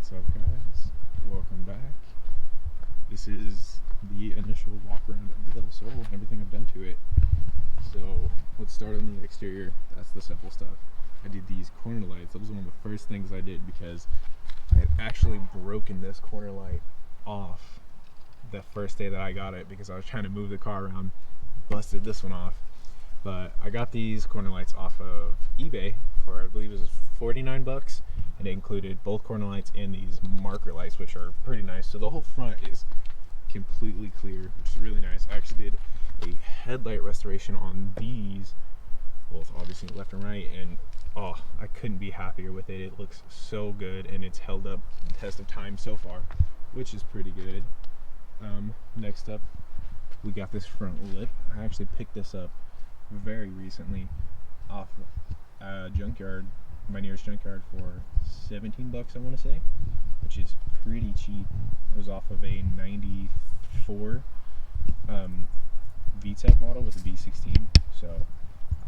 What's up, guys? Welcome back. This is the initial walk around of the Del Sol and everything I've done to it. So let's start on the exterior. That's the simple stuff. I did these corner lights. That was one of the first things I did because I had actually broken this corner light off the first day that I got it because I was trying to move the car around, busted this one off. But I got these corner lights off of eBay for, I believe it was 49 bucks, and it included both corner lights and these marker lights, which are pretty nice. So the whole front is completely clear, which is really nice. I actually did a headlight restoration on these, both obviously left and right, and oh, I couldn't be happier with it. It looks so good, and it's held up the test of time so far, which is pretty good. Next up, we got this front lip. I actually picked this up very recently off a junkyard, my nearest junkyard, for 17 bucks, I want to say, which is pretty cheap. It was off of a 94 VTEC model with a V16, so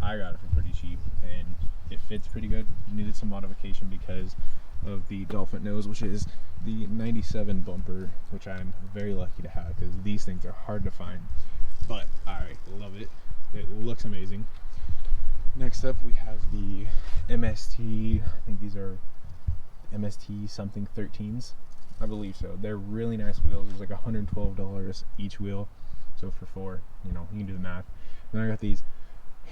I got it for pretty cheap, and it fits pretty good. Needed some modification because of the dolphin nose, which is the 97 bumper, which I'm very lucky to have because these things are hard to find, but I love it. It looks amazing. Next up, we have the MST. I think these are MST something 13s. I believe so. They're really nice wheels. It was like $112 each wheel. So for four, you can do the math. Then I got these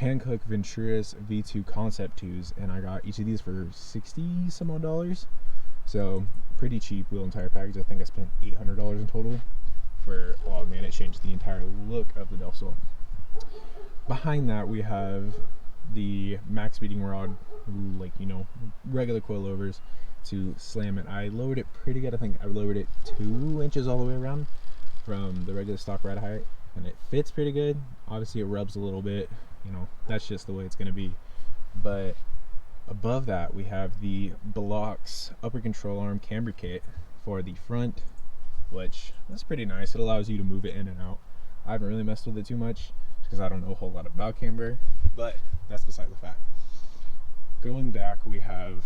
Hankook Venturis V2 Concept 2s, and I got each of these for 60 some odd dollars. So pretty cheap wheel and tire package. I think I spent $800 in total for, oh man, it changed the entire look of the Del Sol. Behind that, we have the max speeding rod, regular coilovers to slam it. I lowered it pretty good. I think I lowered it 2 inches all the way around from the regular stock ride height, and it fits pretty good. Obviously it rubs a little bit, that's just the way it's going to be. But above that, we have the Blox upper control arm camber kit for the front, which that's pretty nice. It allows you to move it in and out. I haven't really messed with it too much because I don't know a whole lot about camber, but that's beside the fact. Going back, we have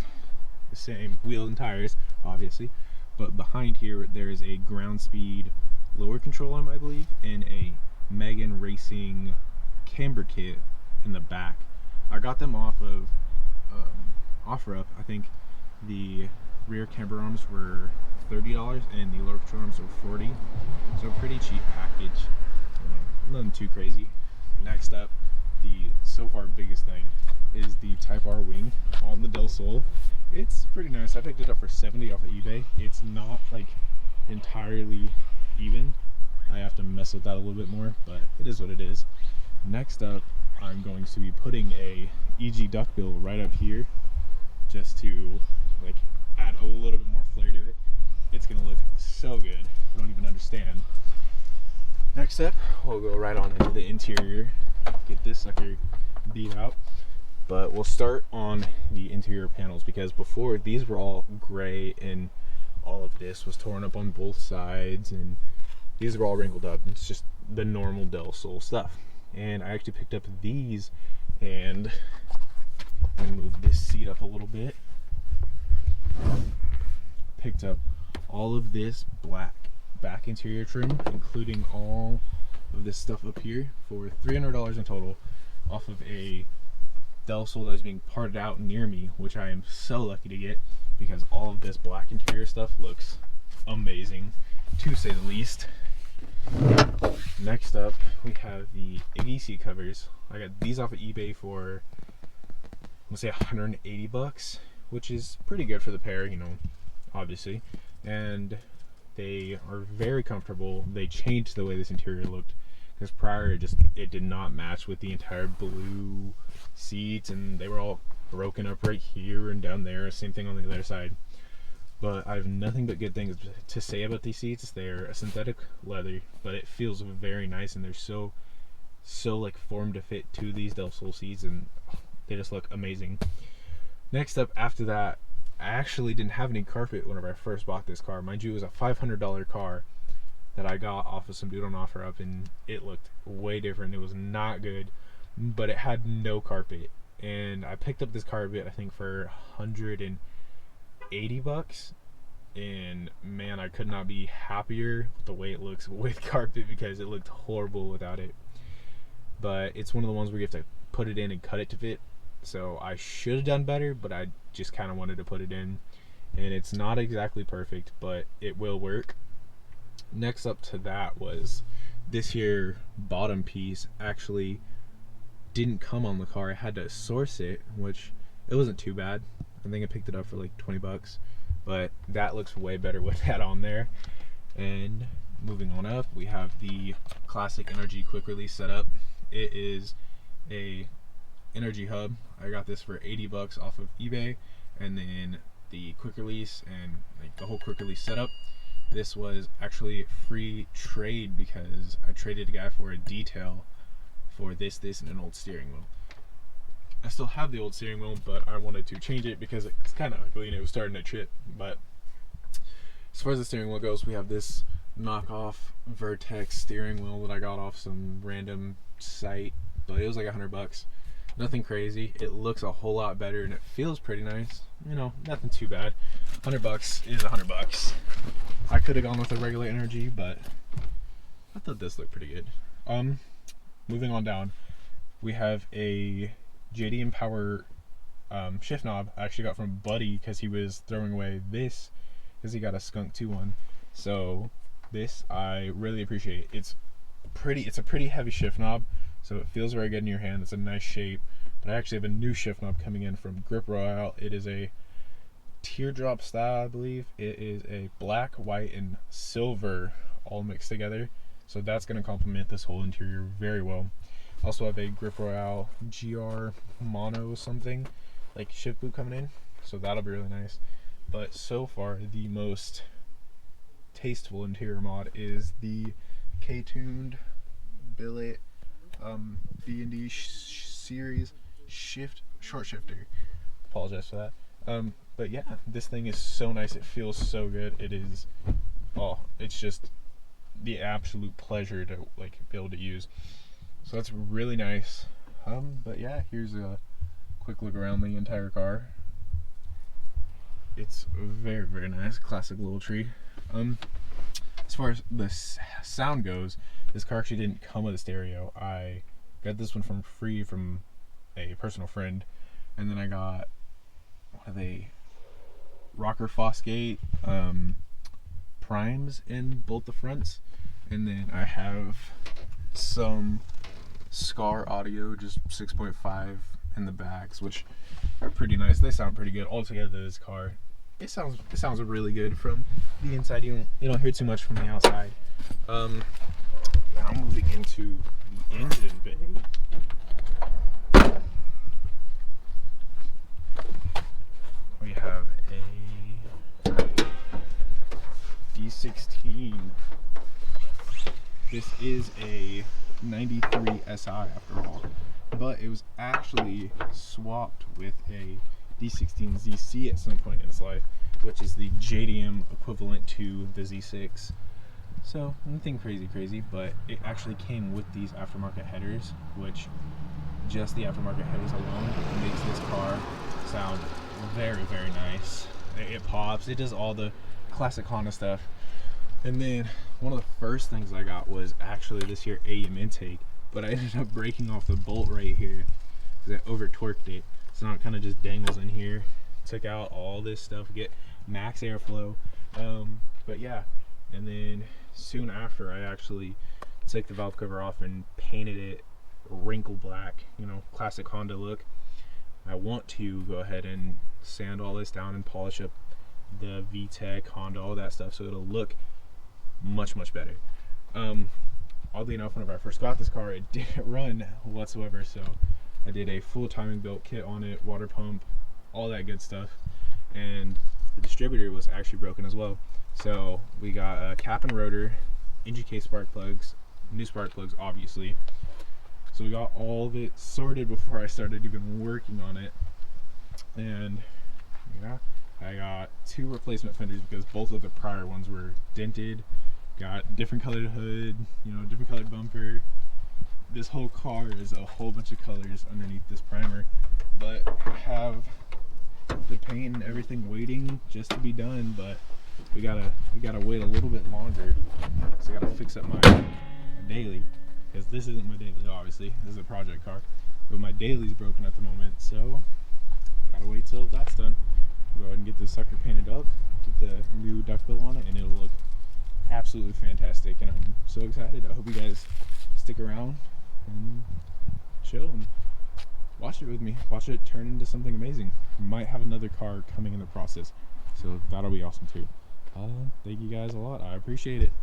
the same wheel and tires, obviously, but behind here there is a ground speed lower control arm, I believe, and a Megan Racing camber kit in the back. I got them off of OfferUp. I think the rear camber arms were $30 and the lower control arms were $40, so pretty cheap package. Nothing too crazy. Next up, the so far biggest thing is the Type R wing on the Del Sol. It's pretty nice. I picked it up for $70 off of eBay. It's not like entirely even. I have to mess with that a little bit more, but it is what it is. Next up, I'm going to be putting a EG duckbill right up here just to add a little bit more flair to it. It's gonna look so good. I don't even understand. Next up, we'll go right on into the interior, get this sucker beat out. But we'll start on the interior panels because before these were all gray and all of this was torn up on both sides and these were all wrinkled up. It's just the normal Del Sol stuff. And I actually picked up these, and I'm gonna move this seat up a little bit. Picked up all of this black back interior trim, including all of this stuff up here, for $300 in total off of a Del Sol that was being parted out near me, which I am so lucky to get because all of this black interior stuff looks amazing, to say the least. Next up, we have the Iggy seat covers. I got these off of eBay for, let's say, 180 bucks, which is pretty good for the pair, obviously. And they are very comfortable. They changed the way this interior looked because prior it did not match with the entire blue seats, and they were all broken up right here and down there. Same thing on the other side. But I have nothing but good things to say about these seats. They're a synthetic leather, but it feels very nice, and they're so formed to fit to these Del Sol seats, and they just look amazing. Next up, after that, I actually didn't have any carpet whenever I first bought this car. Mind you, it was a $500 car that I got off of some dude on OfferUp, and it looked way different. It was not good, but it had no carpet. And I picked up this carpet, I think, for 180 bucks, and man, I could not be happier with the way it looks with carpet, because it looked horrible without it. But it's one of the ones where you have to put it in and cut it to fit, so I should have done better, but I just kind of wanted to put it in, and it's not exactly perfect, but it will work. Next up to that was this here bottom piece actually didn't come on the car. I had to source it, which it wasn't too bad. I think I picked it up for like 20 bucks, but that looks way better with that on there. And moving on up, we have the classic Energy quick release setup. It is a Energy hub. I got this for 80 bucks off of eBay, and then the quick release and like the whole quick release setup. This was actually free trade because I traded a guy for a detail for this, and an old steering wheel. I still have the old steering wheel, but I wanted to change it because it's kind of ugly and it was starting to trip. But as far as the steering wheel goes, we have this knockoff Vertex steering wheel that I got off some random site, but it was like $100. Nothing crazy. It looks a whole lot better and it feels pretty nice. You know, nothing too bad. $100 is $100. I could have gone with a regular Energy, but I thought this looked pretty good. Moving on down, we have a JDM Power shift knob. I actually got from Buddy because he was throwing away this because he got a Skunk 2-1. So this I really appreciate. It's a pretty heavy shift knob, so it feels very good in your hand. It's a nice shape. But I actually have a new shift knob coming in from Grip Royale. It is a teardrop style, I believe. It is a black, white, and silver all mixed together. So that's going to complement this whole interior very well. Also have a Grip Royale GR Mono something, like shift boot coming in. So that'll be really nice. But so far, the most tasteful interior mod is the K-tuned billet B&D series short shifter. Apologize for that. But yeah, this thing is so nice. It feels so good. It is, it's just the absolute pleasure to like be able to use. So that's really nice. But yeah, here's a quick look around the entire car. It's very, very nice. Classic little tree. As far as the sound goes, this car actually didn't come with a stereo. I got this one free from a personal friend, and then I got, what are they, Rocker Fosgate primes in both the fronts, and then I have some Scar Audio, just 6.5 in the backs, which are pretty nice. They sound pretty good altogether. This car, it sounds really good from the inside. You don't hear too much from the outside. Now moving into the engine bay. We have a D16. This is a 93 SI after all, but it was actually swapped with a D16 ZC at some point in its life, which is the JDM equivalent to the Z6. So nothing crazy, but it actually came with these aftermarket headers, which just the aftermarket headers alone makes this car sound very, very nice. It pops, it does all the classic Honda stuff. And then one of the first things I got was actually this here AM intake, but I ended up breaking off the bolt right here because I over torqued it. So now it kind of just dangles in here. Took out all this stuff, get max airflow. But yeah, and then soon after I actually took the valve cover off and painted it wrinkle black, classic Honda look. I want to go ahead and sand all this down and polish up the VTEC, Honda, all that stuff, so it'll look much, much better. Oddly enough, whenever I first got this car, it didn't run whatsoever, so I did a full timing belt kit on it, water pump, all that good stuff, and the distributor was actually broken as well. So we got a cap and rotor, NGK spark plugs, new spark plugs obviously. So we got all of it sorted before I started even working on it. And yeah, I got 2 replacement fenders because both of the prior ones were dented. Got different colored hood, different colored bumper. This whole car is a whole bunch of colors underneath this primer, but I have the paint and everything waiting just to be done. But we gotta wait a little bit longer. So I gotta fix up my daily, because this isn't my daily, obviously. This is a project car, but my daily's broken at the moment, so gotta wait till that's done. Go ahead and get this sucker painted up, get the new duckbill on it, and it'll look absolutely fantastic. And I'm so excited. I hope you guys stick around and chill and watch it with me. Watch it turn into something amazing. Might have another car coming in the process, so that'll be awesome too. Thank you guys a lot. I appreciate it.